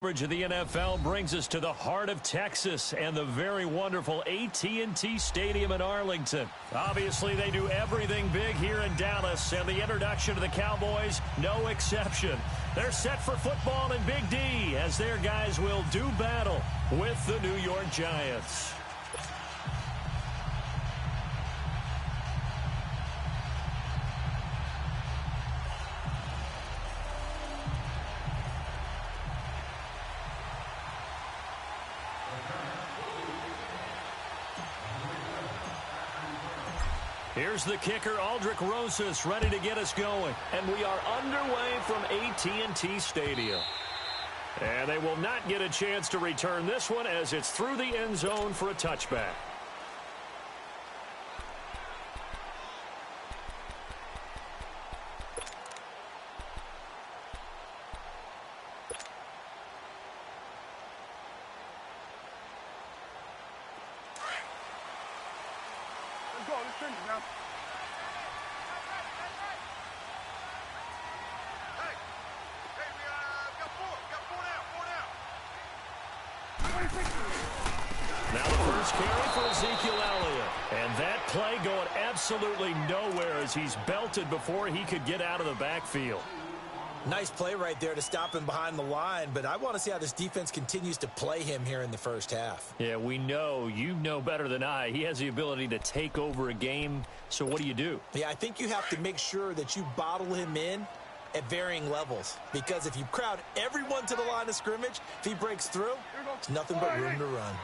Coverage of the NFL brings us to the heart of Texas and the very wonderful AT&T Stadium in Arlington. Obviously, they do everything big here in Dallas, and the introduction to the Cowboys, no exception. They're set for football in Big D as their guys will do battle with the New York Giants. Here's the kicker, Aldrich Rosas, ready to get us going. And we are underway from AT&T Stadium. And they will not get a chance to return this one as it's through the end zone for a touchback. Now the first carry for Ezekiel Elliott. And that play going absolutely nowhere as he's belted before he could get out of the backfield. Nice play right there to stop him behind the line, but I want to see how this defense continues to play him here in the first half. Yeah, we know, you know better than I, he has the ability to take over a game, so what do? Yeah, I think you have to make sure that you bottle him in at varying levels, because if you crowd everyone to the line of scrimmage, if he breaks through, it's nothing but room to run.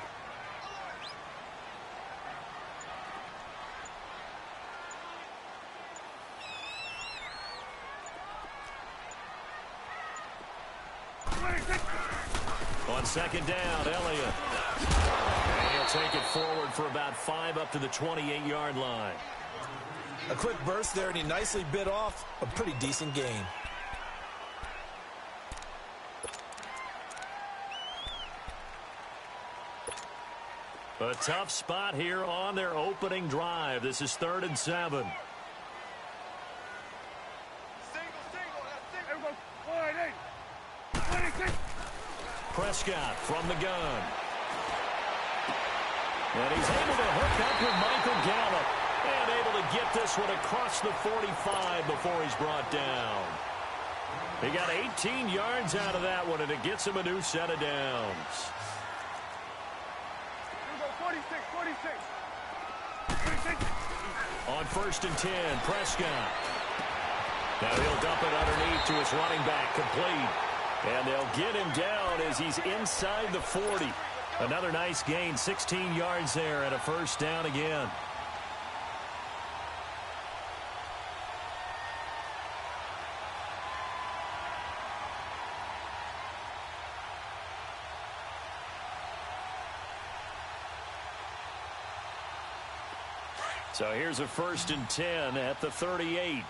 On second down, Elliott. And he'll take it forward for about 5 up to the 28-yard line. A quick burst there, and he nicely bit off a pretty decent gain. A tough spot here on their opening drive. This is 3rd and 7. Prescott from the gun. And he's able to hook up with Michael Gallup. And able to get this one across the 45 before he's brought down. He got 18 yards out of that one, and it gets him a new set of downs. On 1st and 10, Prescott. Now he'll dump it underneath to his running back, complete. And they'll get him down as he's inside the 40. Another nice gain, 16 yards there, and a first down again. So here's a 1st and 10 at the 38.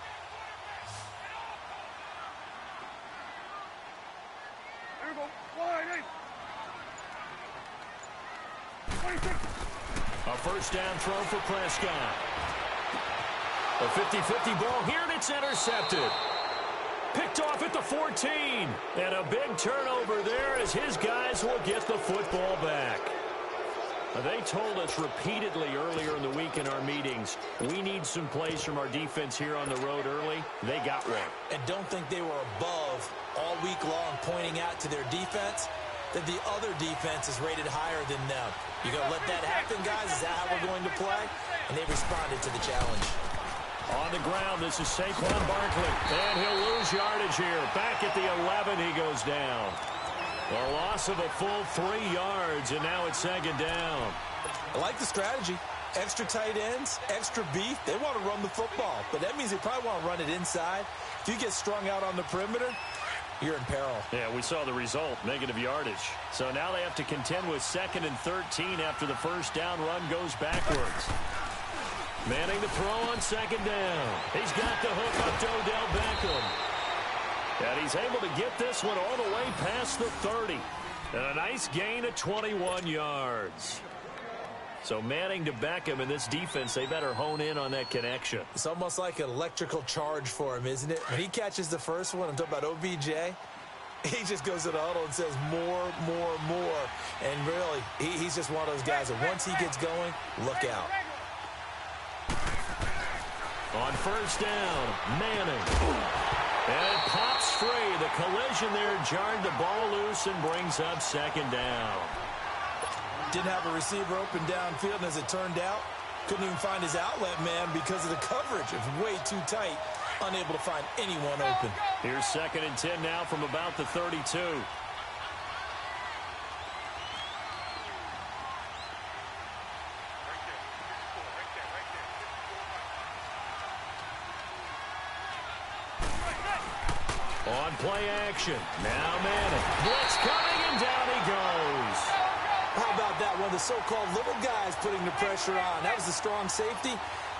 A first down throw for Prescott. A 50-50 ball here, and it's intercepted. Picked off at the 14. And a big turnover there as his guys will get the football back. They told us repeatedly earlier in the week in our meetings, we need some plays from our defense here on the road early. They got one. And don't think they were above all week long pointing out to their defense that the other defense is rated higher than them. You going to let that happen, guys? Is that how we're going to play? And they responded to the challenge. On the ground, this is Saquon Barkley. And he'll lose yardage here. Back at the 11, he goes down. A loss of a full 3 yards, and now it's 2nd down. I like the strategy. Extra tight ends, extra beef. They want to run the football, but that means they probably want to run it inside. If you get strung out on the perimeter, you're in peril. Yeah, we saw the result, negative yardage. So now they have to contend with 2nd and 13 after the first down run goes backwards. Manning to throw on 2nd down. He's got the hook up to Odell Beckham. And he's able to get this one all the way past the 30. And a nice gain of 21 yards. So Manning to Beckham in this defense, they better hone in on that connection. It's almost like an electrical charge for him, isn't it? When he catches the first one, I'm talking about OBJ, He just goes to the huddle and says more, more, more. And really, he's just one of those guys that once he gets going, look out. On first down, Manning. And it pops free. The collision there jarred the ball loose and brings up second down. Didn't have a receiver open downfield, and as it turned out, couldn't even find his outlet man because of the coverage. It was way too tight, unable to find anyone open. Here's 2nd and 10 now from about the 32. On play action. Now Manning. Blitz coming, and down he goes. How about that? One of the so-called little guys putting the pressure on. That was the strong safety.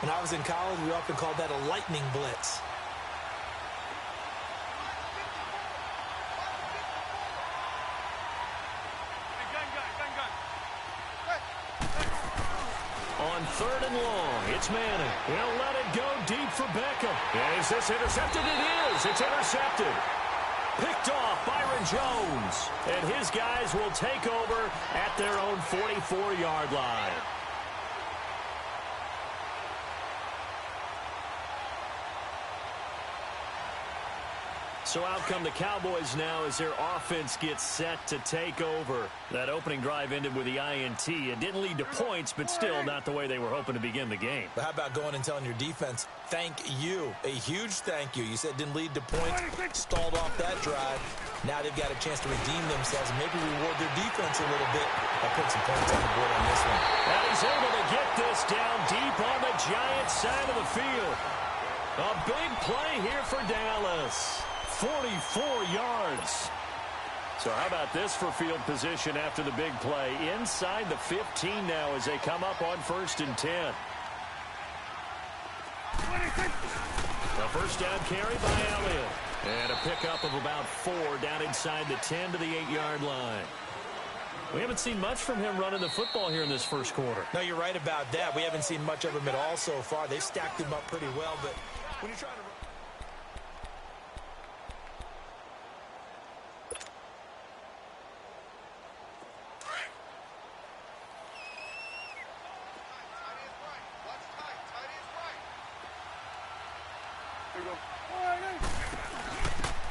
When I was in college, we often called that a lightning blitz. On 3rd and long, it's Manning. He'll let it go deep for Beckham. Is this intercepted? It is. It's intercepted. Picked off Byron Jones. And his guys will take over at their own 44-yard line. So out come the Cowboys now as their offense gets set to take over. That opening drive ended with the INT. It didn't lead to points, but still not the way they were hoping to begin the game. But how about going and telling your defense, thank you, a huge thank you. You said didn't lead to points, stalled off that drive. Now they've got a chance to redeem themselves and maybe reward their defense a little bit by putting some points on the board on this one. And he's able to get this down deep on the Giants side of the field. A big play here for Dallas. 44 yards. So how about this for field position after the big play? Inside the 15 now as they come up on 1st and 10. A first down carry by Elliott. And a pickup of about 4 down inside the 10 to the 8-yard line. We haven't seen much from him running the football here in this first quarter. No, you're right about that. We haven't seen much of him at all so far. They've stacked him up pretty well, but when you're trying to...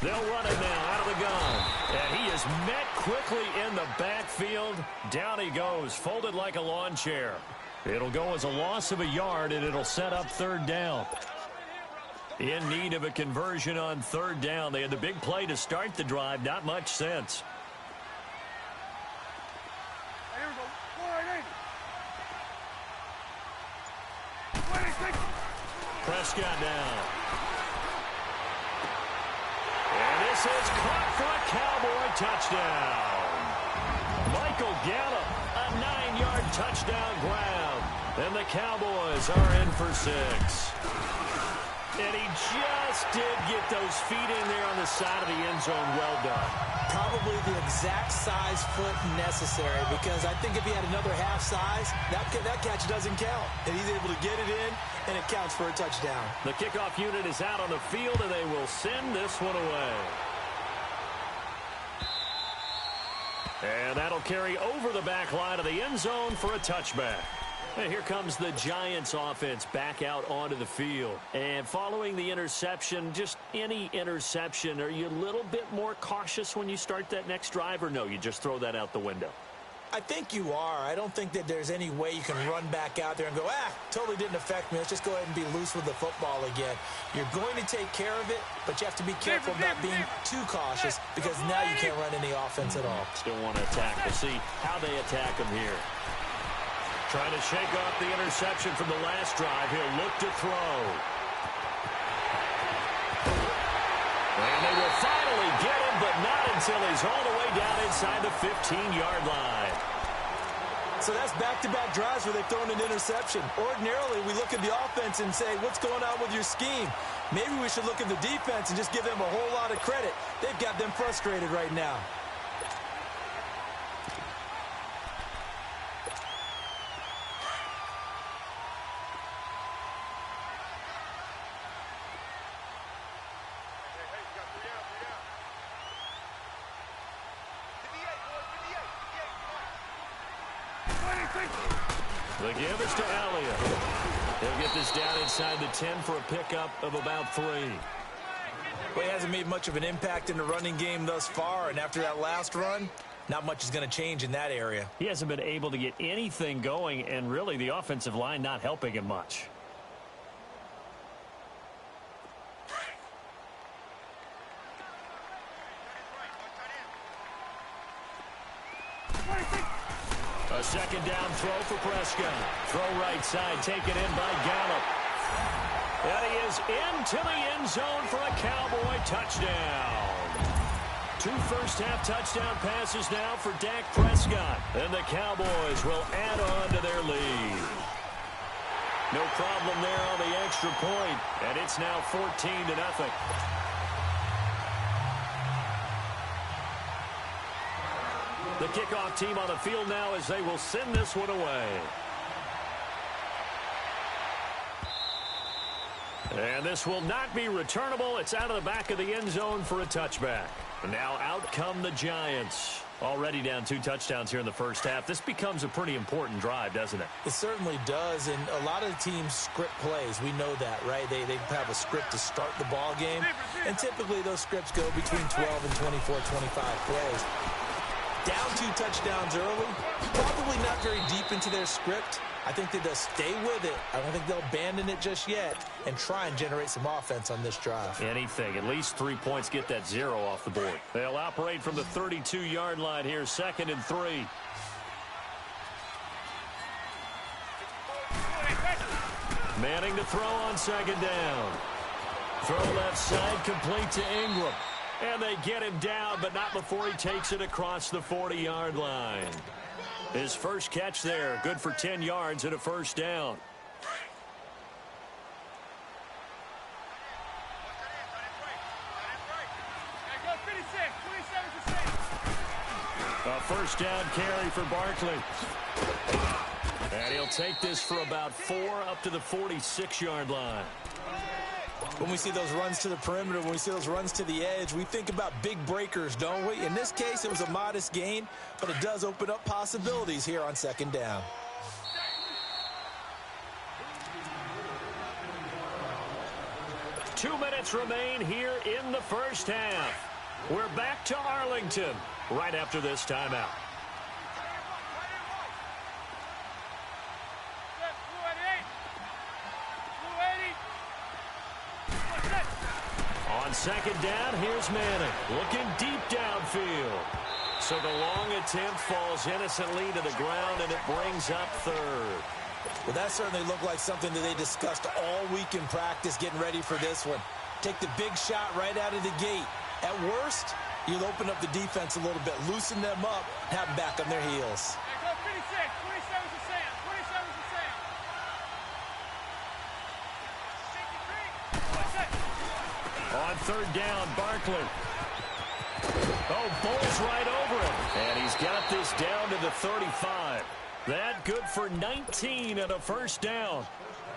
They'll run it now out of the gun. And he is met quickly in the backfield. Down he goes, folded like a lawn chair. It'll go as a loss of a yard, and it'll set up 3rd down. In need of a conversion on 3rd down. They had the big play to start the drive. Not much sense. Prescott down. And this is caught for a Cowboy touchdown. Michael Gallup, a 9-yard touchdown grab. And the Cowboys are in for 6. And he just did get those feet in there on the side of the end zone. Well done. Probably the exact size foot necessary, because I think if he had another half size, that catch doesn't count. And he's able to get it in, and it counts for a touchdown. The kickoff unit is out on the field, and they will send this one away. And that'll carry over the back line of the end zone for a touchback. And here comes the Giants offense back out onto the field. And following the interception, just any interception, are you a little bit more cautious when you start that next drive, or no, you just throw that out the window? I think you are. I don't think that there's any way you can run back out there and go, totally didn't affect me. Let's just go ahead and be loose with the football again. You're going to take care of it, but you have to be careful about being too cautious, because now you can't run any offense at all. Still want to attack. We'll see how they attack them here. Trying to shake off the interception from the last drive. He'll look to throw. And they will finally get him, but not until he's all the way down inside the 15-yard line. So that's back-to-back drives where they've thrown an interception. Ordinarily, we look at the offense and say, what's going on with your scheme? Maybe we should look at the defense and just give them a whole lot of credit. They've got them frustrated right now. The give is to Elliott. He'll get this down inside the 10 for a pickup of about 3. Well, he hasn't made much of an impact in the running game thus far, and after that last run, not much is going to change in that area. He hasn't been able to get anything going, and really the offensive line not helping him much. A second down throw for Prescott. Throw right side, taken in by Gallup. And he is into the end zone for a Cowboy touchdown. 2 first-half touchdown passes now for Dak Prescott. And the Cowboys will add on to their lead. No problem there on the extra point, and it's now 14-0. The kickoff team on the field now as they will send this one away. And this will not be returnable. It's out of the back of the end zone for a touchback. And now out come the Giants. Already down 2 touchdowns here in the first half. This becomes a pretty important drive, doesn't it? It certainly does, and a lot of the teams script plays. We know that, right? They have a script to start the ball game, and typically those scripts go between 12 and 24, 25 plays. Down 2 touchdowns early, probably not very deep into their script. I think that they'll stay with it. I don't think they'll abandon it just yet and try and generate some offense on this drive. Anything. At least 3 points, get that 0 off the board. They'll operate from the 32-yard line here, 2nd and 3. Manning to throw on 2nd down. Throw left side, complete to Ingram. And they get him down, but not before he takes it across the 40-yard line. His first catch there, good for 10 yards and a first down. A first down carry for Barkley. And he'll take this for about 4 up to the 46-yard line. When we see those runs to the perimeter, when we see those runs to the edge, we think about big breakers, don't we? In this case, it was a modest gain, but it does open up possibilities here on 2nd down. Two minutes remain here in the first half. We're back to Arlington right after this timeout. On 2nd down, here's Manning, looking deep downfield. So the long attempt falls innocently to the ground, and it brings up 3rd. Well, that certainly looked like something that they discussed all week in practice getting ready for this one. Take the big shot right out of the gate. At worst, you'll open up the defense a little bit, loosen them up, have them back on their heels. On 3rd down, Barkley. Oh, bowls right over him. And he's got this down to the 35. That good for 19 and a first down.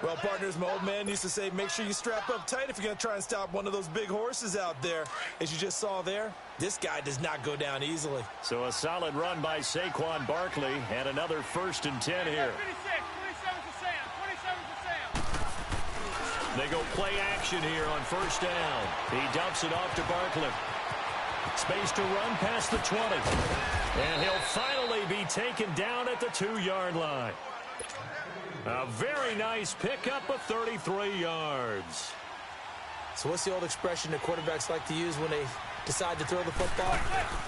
Well, partners, my old man used to say, make sure you strap up tight if you're going to try and stop one of those big horses out there. As you just saw there, this guy does not go down easily. So a solid run by Saquon Barkley and another 1st and 10 here. They go play action here on 1st down. He dumps it off to Barkley. Space to run past the 20. And he'll finally be taken down at the 2-yard line. A very nice pickup of 33 yards. So what's the old expression that quarterbacks like to use when they decide to throw the football?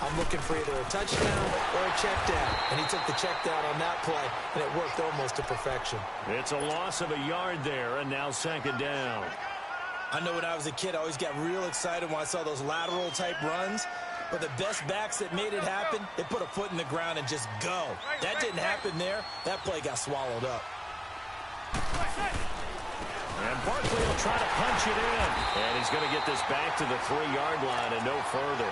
I'm looking for either a touchdown or a check down. And he took the check down on that play, and it worked almost to perfection. It's a loss of a yard there, and now 2nd down. I know when I was a kid, I always got real excited when I saw those lateral-type runs. But the best backs that made it happen, they put a foot in the ground and just go. That didn't happen there. That play got swallowed up. And Barkley will try to punch it in. And he's going to get this back to the 3-yard line and no further.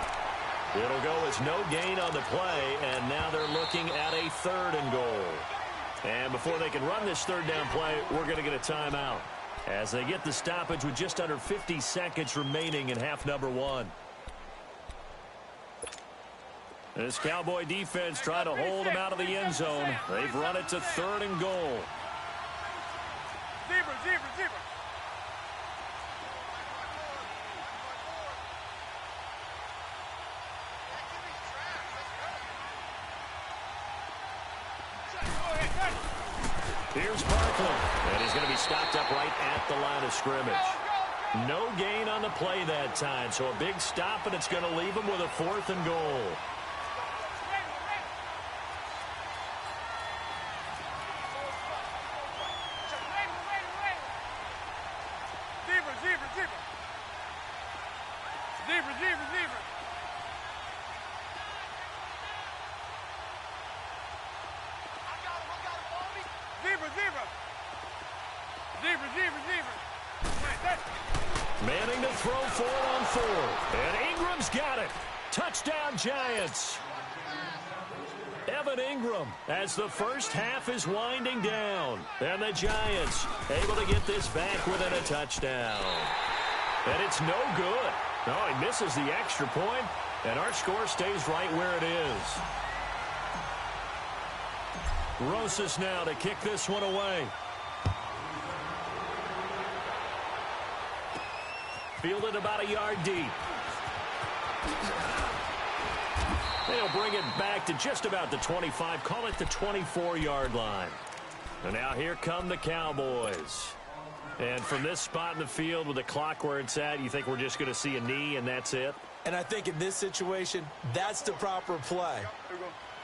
It'll go as no gain on the play, and now they're looking at a 3rd and goal. And before they can run this 3rd down play, we're going to get a timeout as they get the stoppage with just under 50 seconds remaining in half number 1. This Cowboy defense trying to hold them out of the end zone. They've run it to 3rd and goal. Zebra, zebra, zebra. Here's Barkley, and he's going to be stopped up right at the line of scrimmage. No gain on the play that time, so a big stop, and it's going to leave him with a 4th and goal. Zebra, zebra, zebra. Zebra, zebra, zebra. Zebra, zebra. Zebra, zebra, zebra. Manning to throw for it on 4th. And Ingram's got it. Touchdown, Giants. Evan Ingram as the first half is winding down. And the Giants able to get this back within a touchdown. And it's no good. No, he misses the extra point, and our score stays right where it is. Rosas now to kick this one away. Fielded about a yard deep. They'll bring it back to just about the 25. Call it the 24-yard line. And now here come the Cowboys. And from this spot in the field with the clock where it's at, you think we're just going to see a knee and that's it? And I think in this situation, that's the proper play.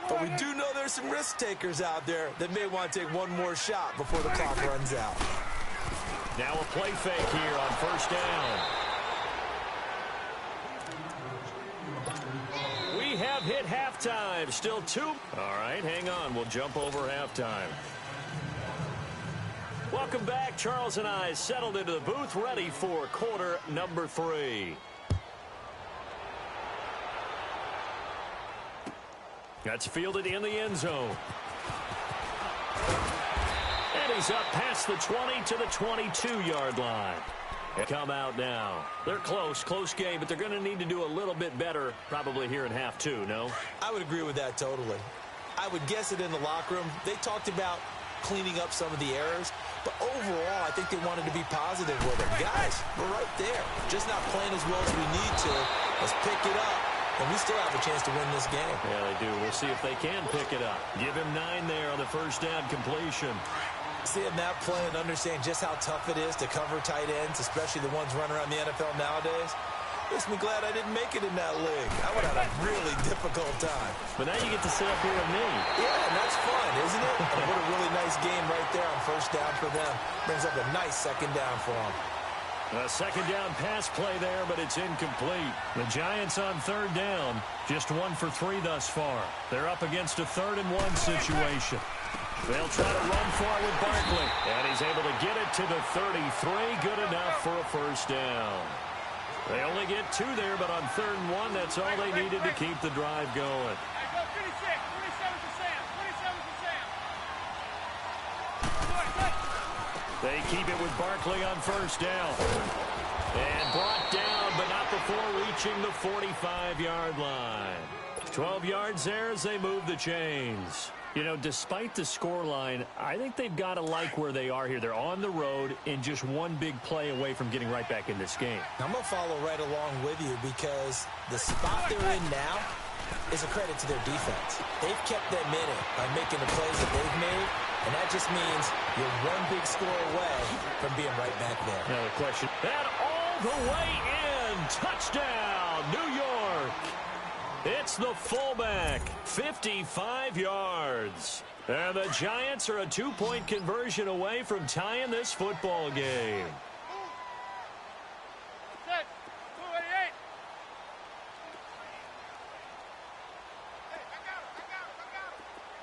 But we do know there's some risk takers out there that may want to take one more shot before the clock runs out. Now a play fake here on 1st down. We have hit halftime. Still 2. All right, hang on. We'll jump over halftime. Welcome back. Charles and I settled into the booth, ready for quarter number 3. That's fielded in the end zone. And he's up past the 20 to the 22-yard line. They come out now. They're close game, but they're going to need to do a little bit better probably here in half 2, no? I would agree with that totally. I would guess it in the locker room. They talked about cleaning up some of the errors, but overall, I think they wanted to be positive with it. Guys, we're right there. Just not playing as well as we need to. Let's pick it up, and we still have a chance to win this game. Yeah, they do. We'll see if they can pick it up. Give him 9 there on the 1st down completion. Seeing that play and understand just how tough it is to cover tight ends, especially the ones running around the NFL nowadays, makes me glad I didn't make it in that league. I would have had a really difficult time. But now you get to sit up here with me. Yeah, and that's fun, isn't it? And what a really nice game right there on 1st down for them. Brings up a nice 2nd down for them. A 2nd down pass play there, but it's incomplete. The Giants on 3rd down, just 1 for 3 thus far. They're up against a 3rd and 1 situation. They'll try to run for it with Barkley. And he's able to get it to the 33. Good enough for a 1st down. They only get 2 there, but on 3rd and 1, that's all they needed to keep the drive going. They keep it with Barkley on 1st down. And brought down, but not before reaching the 45-yard line. 12 yards there as they move the chains. You know, despite the scoreline, I think they've got to like where they are here. They're on the road and just one big play away from getting right back in this game. I'm going to follow right along with you because the spot they're in now is a credit to their defense. They've kept them in it by making the plays that they've made, and that just means you're one big score away from being right back there. Now the question, and all the way in, touchdown, New York. It's the fullback, 55 yards. And the Giants are a 2-point conversion away from tying this football game.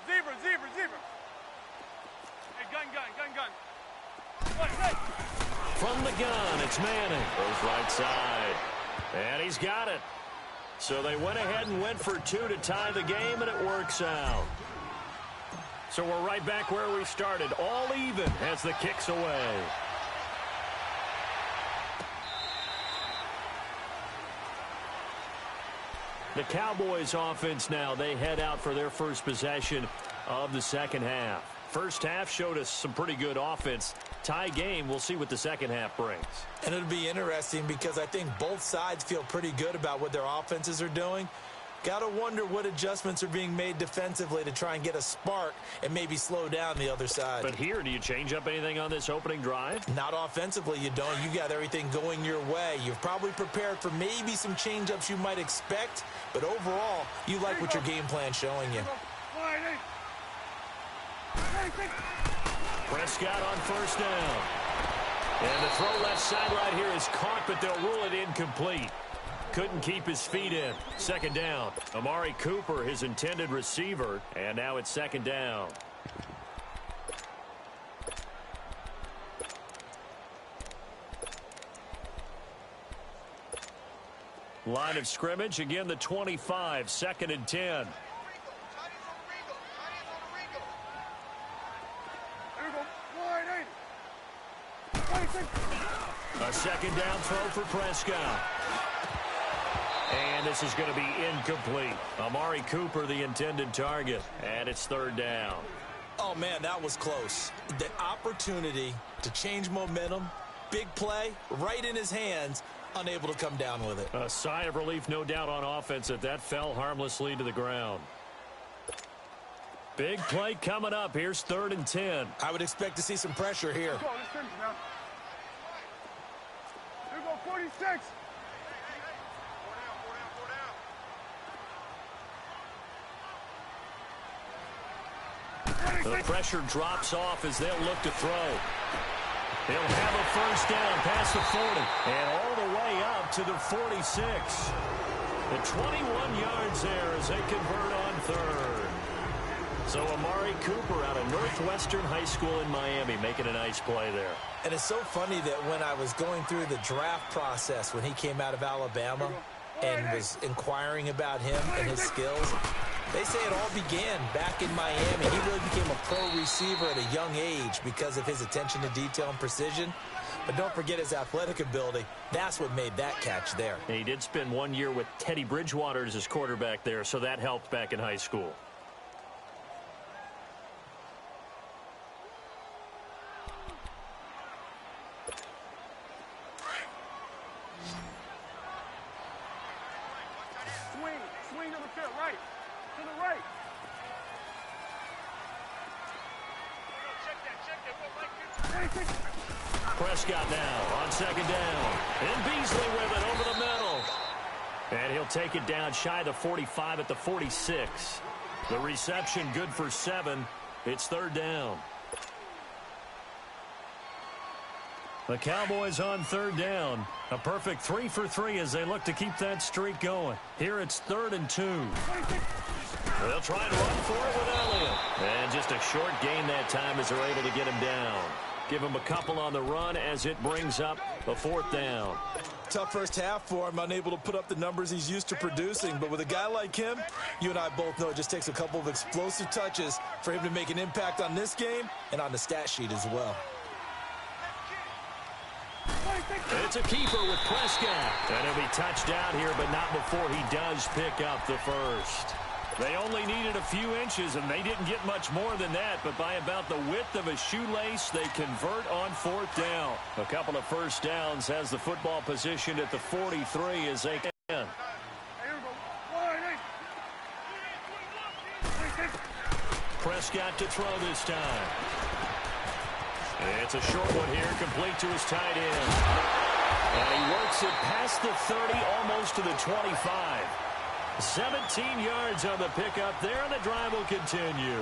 Zebra. Hey, gun. From the gun, it's Manning. Goes right side. And he's got it. So they went ahead and went for 2 to tie the game, and it works out. So we're right back where we started, all even as the kick's away. The Cowboys offense now, they head out for their first possession of the second half. First half showed us some pretty good offense. Tie game, we'll see what the second half brings. And it'll be interesting because I think both sides feel pretty good about what their offenses are doing. Got to wonder what adjustments are being made defensively to try and get a spark and maybe slow down the other side. But here, do you change up anything on this opening drive? Not offensively, you don't. You got everything going your way. You've probably prepared for maybe some change-ups you might expect, but overall, you like what your game plan's showing you. Prescott on first down. And the throw left sideline here is caught, but they'll rule it incomplete. Couldn't keep his feet in. Second down. Amari Cooper, his intended receiver, and now it's second down. Line of scrimmage, again the 25, second and 10. A second down throw for Prescott. And this is going to be incomplete. Amari Cooper, the intended target. And it's third down. Oh, man, that was close. The opportunity to change momentum, big play, right in his hands, unable to come down with it. A sigh of relief, no doubt, on offense that fell harmlessly to the ground. Big play coming up. Here's third and 10. I would expect to see some pressure here. Let's go. Let's finish now. Here we go, 46. The pressure drops off as they'll look to throw. They'll have a first down past the 40 and all the way up to the 46. The 21 yards there as they convert on third. So Amari Cooper out of Northwestern High School in Miami making a nice play there. And it's so funny that when I was going through the draft process when he came out of Alabama and was inquiring about him and his skills, they say it all began back in Miami. He really became a pro receiver at a young age because of his attention to detail and precision. But don't forget his athletic ability. That's what made that catch there. And he did spend 1 year with Teddy Bridgewater as his quarterback there, so that helped back in high school. Swing over to the right. To the right. Prescott now on second down. And Beasley with it over the middle. And he'll take it down shy of the 45 at the 46. The reception good for 7. It's third down. The Cowboys on third down. A perfect 3 for 3 as they look to keep that streak going. Here it's third and 2. They'll try and run for it with Elliott. And just a short gain that time as they're able to get him down. Give him a couple on the run as it brings up a fourth down. Tough first half for him, unable to put up the numbers he's used to producing. But with a guy like him, you and I both know it just takes a couple of explosive touches for him to make an impact on this game and on the stat sheet as well. It's a keeper with Prescott. And he'll be touched down here, but not before he does pick up the first. They only needed a few inches, and they didn't get much more than that. But by about the width of a shoelace, they convert on fourth down. A couple of first downs has the football positioned at the 43 as they can. Prescott to throw this time. It's a short one here, complete to his tight end. And he works it past the 30, almost to the 25. 17 yards on the pickup there, and the drive will continue.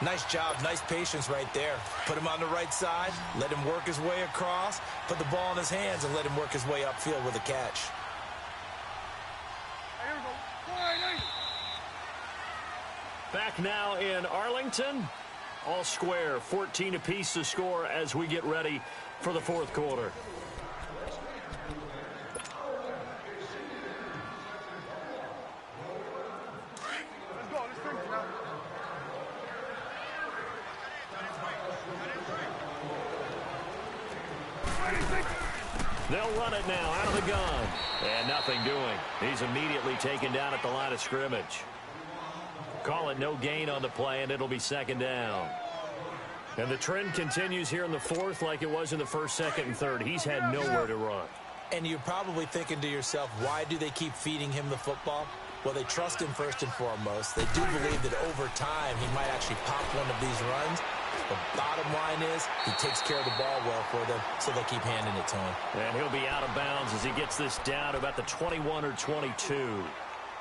Nice job, nice patience right there. Put him on the right side, let him work his way across, put the ball in his hands, and let him work his way upfield with a catch. Back now in Arlington. All square, 14 apiece to score as we get ready for the fourth quarter. They'll run it now out of the gun. And nothing doing. He's immediately taken down at the line of scrimmage. Call it no gain on the play, and it'll be second down. And the trend continues here in the fourth like it was in the first, second, and third. He's had nowhere to run. And you're probably thinking to yourself, why do they keep feeding him the football? Well, they trust him first and foremost. They do believe that over time he might actually pop one of these runs. The bottom line is he takes care of the ball well for them, so they keep handing it to him. And he'll be out of bounds as he gets this down to about the 21 or 22.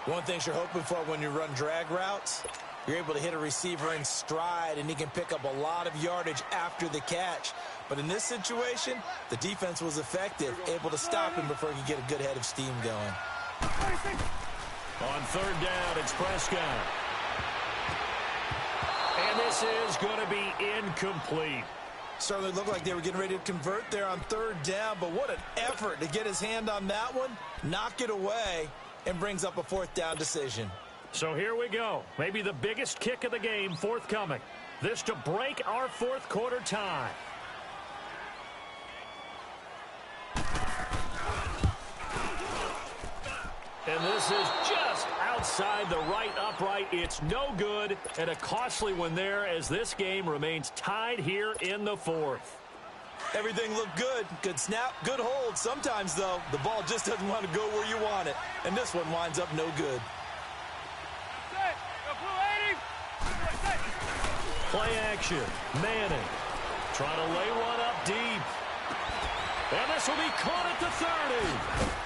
One thing you're hoping for when you run drag routes, you're able to hit a receiver in stride, and he can pick up a lot of yardage after the catch. But in this situation, the defense was effective, able to stop him before he could get a good head of steam going. On third down, it's Prescott. And this is going to be incomplete. Certainly looked like they were getting ready to convert there on third down, but what an effort to get his hand on that one, knock it away, and brings up a fourth down decision. So here we go. Maybe the biggest kick of the game forthcoming. This to break our fourth quarter tie. And this is just outside the right upright. It's no good, and a costly one there as this game remains tied here in the fourth. Everything looked good. Good snap, good hold. Sometimes, though, the ball just doesn't want to go where you want it. And this one winds up no good. Play action. Manning trying to lay one up deep. And this will be caught at the 30.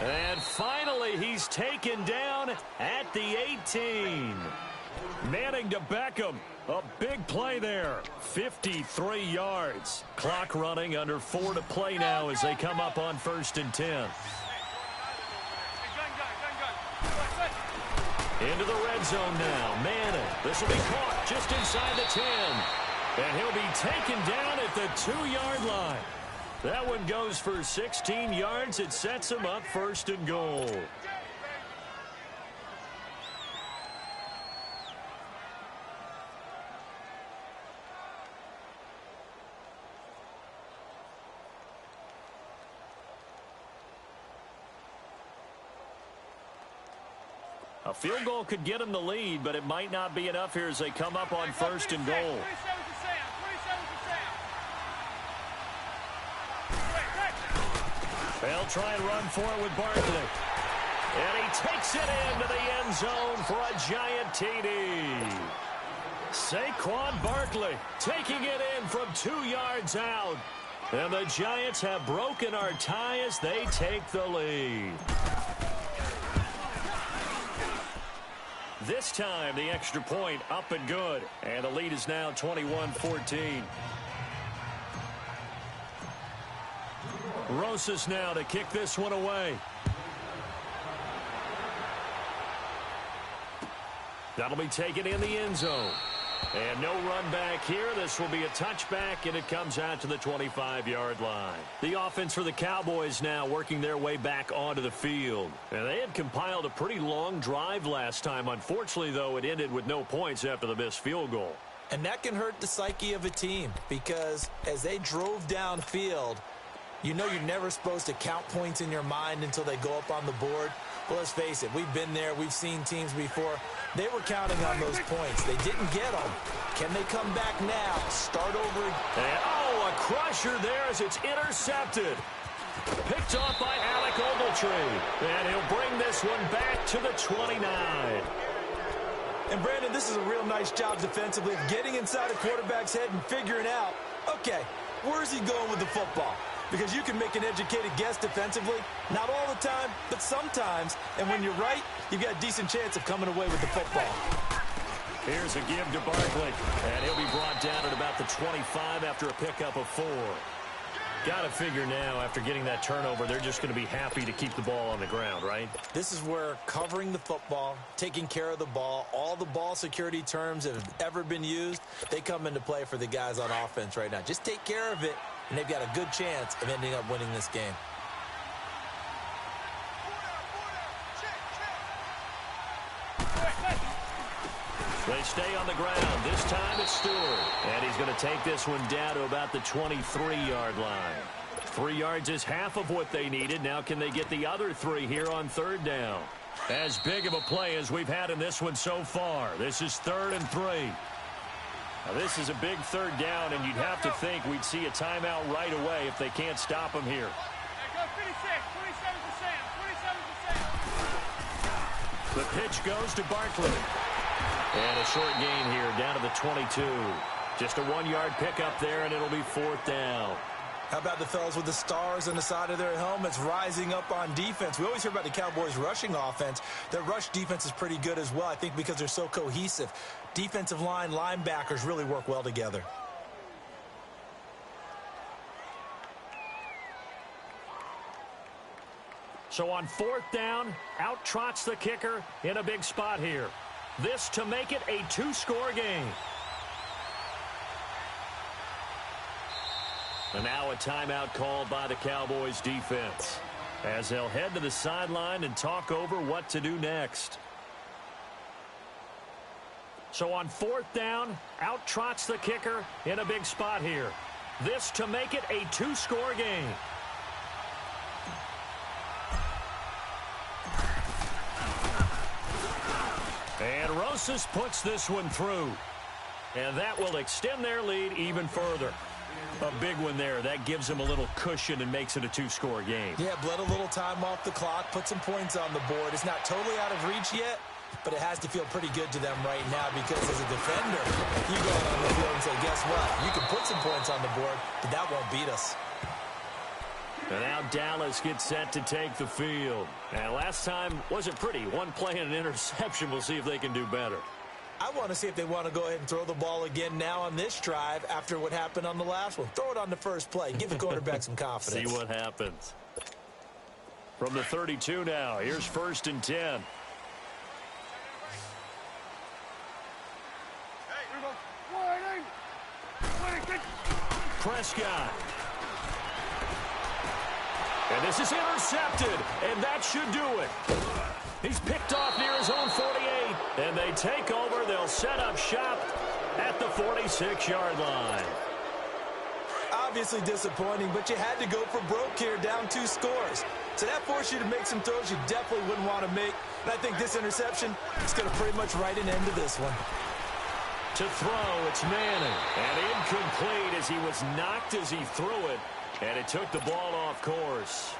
And finally, he's taken down at the 18. Manning to Beckham. A big play there. 53 yards. Clock running under 4 to play now as they come up on 1st and 10. Into the red zone now. Manning. This will be caught just inside the 10. And he'll be taken down at the 2-yard line. That one goes for 16 yards. It sets him up 1st and goal. A field goal could get him the lead, but it might not be enough here as they come up on 1st and goal. They'll try and run for it with Barkley. And he takes it into the end zone for a giant TD. Saquon Barkley taking it in from 2 yards out. And the Giants have broken our tie as they take the lead. This time, the extra point up and good. And the lead is now 21-14. Rosas now to kick this one away. That'll be taken in the end zone. And no run back here. This will be a touchback, and it comes out to the 25-yard line. The offense for the Cowboys now working their way back onto the field. And they had compiled a pretty long drive last time. Unfortunately, though, it ended with no points after the missed field goal. And that can hurt the psyche of a team because as they drove downfield, you know you're never supposed to count points in your mind until they go up on the board. Well, let's face it, we've been there. We've seen teams before. They were counting on those points. They didn't get them. Can they come back now? Start over. And, a crusher there as it's intercepted. Picked off by Alec Ogletree. And he'll bring this one back to the 29. And, Brandon, this is a real nice job defensively of getting inside a quarterback's head and figuring out, okay, where's he going with the football? Because you can make an educated guess defensively. Not all the time, but sometimes. And when you're right, you've got a decent chance of coming away with the football. Here's a give to Barkley. And he'll be brought down at about the 25 after a pickup of 4. Got to figure now, after getting that turnover, they're just going to be happy to keep the ball on the ground, right? This is where covering the football, taking care of the ball, all the ball security terms that have ever been used, they come into play for the guys on offense right now. Just take care of it, and they've got a good chance of ending up winning this game. They stay on the ground. This time it's Stewart. And he's going to take this one down to about the 23-yard line. 3 yards is half of what they needed. Now can they get the other 3 here on 3rd down? As big of a play as we've had in this one so far. This is 3rd and 3. Now this is a big 3rd down, and you'd have to think we'd see a timeout right away if they can't stop them here. Go 27%. The pitch goes to Barkley. And a short gain here down to the 22. Just a 1-yard pickup there, and it'll be 4th down. How about the fellas with the stars on the side of their helmets rising up on defense? We always hear about the Cowboys' rushing offense. Their rush defense is pretty good as well, I think, because they're so cohesive. Defensive line, linebackers really work well together. So on 4th down, out trots the kicker in a big spot here. This to make it a 2-score game. And now a timeout called by the Cowboys defense as they'll head to the sideline and talk over what to do next. So on 4th down, out trots the kicker in a big spot here. This to make it a 2-score game. And Rosas puts this one through. And that will extend their lead even further. A big one there. That gives them a little cushion and makes it a 2-score game. Yeah, bled a little time off the clock, put some points on the board. It's not totally out of reach yet, but it has to feel pretty good to them right now because as a defender, you go out on the field and say, guess what? You can put some points on the board, but that won't beat us. And now Dallas gets set to take the field. And last time wasn't pretty. One play and an interception. We'll see if they can do better. I want to see if they want to go ahead and throw the ball again now on this drive after what happened on the last one. Throw it on the first play. Give the quarterback some confidence. See what happens. From the 32 now, here's 1st and 10. Prescott. And this is intercepted, and that should do it. He's picked off near his own 48, and they take over. They'll set up shop at the 46-yard line. Obviously disappointing, but you had to go for broke here, down 2 scores. So that forced you to make some throws you definitely wouldn't want to make. And I think this interception is going to pretty much write an end to this one. To throw, it's Manning. And incomplete as he was knocked as he threw it. And it took the ball off course.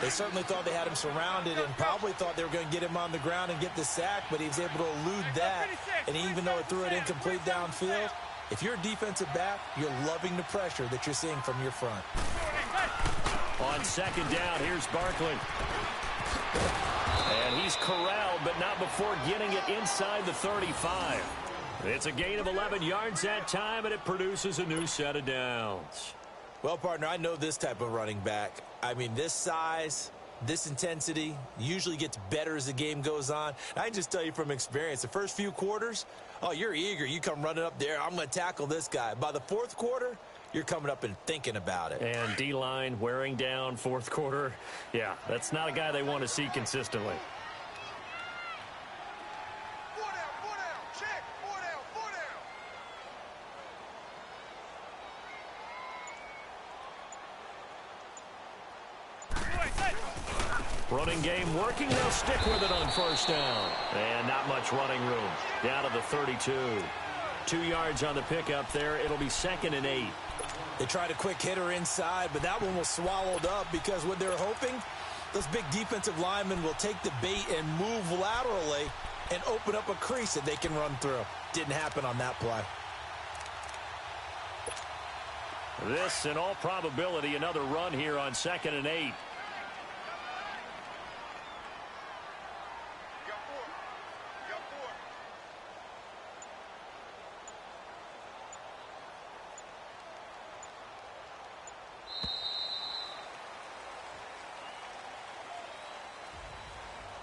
They certainly thought they had him surrounded and probably thought they were going to get him on the ground and get the sack, but he was able to elude that. And even though it threw it incomplete downfield, if you're a defensive back, you're loving the pressure that you're seeing from your front. On 2nd down, here's Barkley. And he's corralled, but not before getting it inside the 35. It's a gain of 11 yards that time, and it produces a new set of downs. Well, partner, I know this type of running back. I mean, this size, this intensity usually gets better as the game goes on. I can just tell you from experience, the first few quarters, oh, you're eager. You come running up there, I'm going to tackle this guy. By the 4th quarter, you're coming up and thinking about it. And D-line wearing down 4th quarter. Yeah, that's not a guy they want to see consistently. Running game working. They'll stick with it on 1st down. And not much running room. Down to the 32. 2 yards on the pickup there. It'll be 2nd and 8. They tried a quick hitter inside, but that one was swallowed up because what they're hoping, those big defensive linemen will take the bait and move laterally and open up a crease that they can run through. Didn't happen on that play. This, in all probability, another run here on 2nd and 8.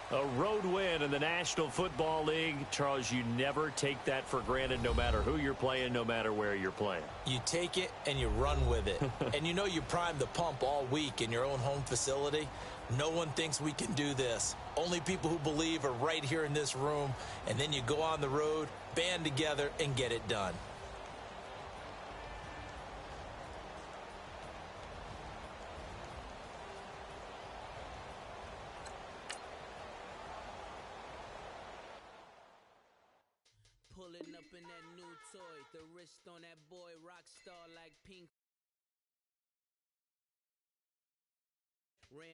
A road win in the National Football League. Charles, you never take that for granted no matter who you're playing, no matter where you're playing. You take it and you run with it. And you know you primed the pump all week in your own home facility. No one thinks we can do this. Only people who believe are right here in this room. And then you go on the road, band together, and get it done. Pulling up in that new toy. The wrist on that boy, rock star like Pink. Ran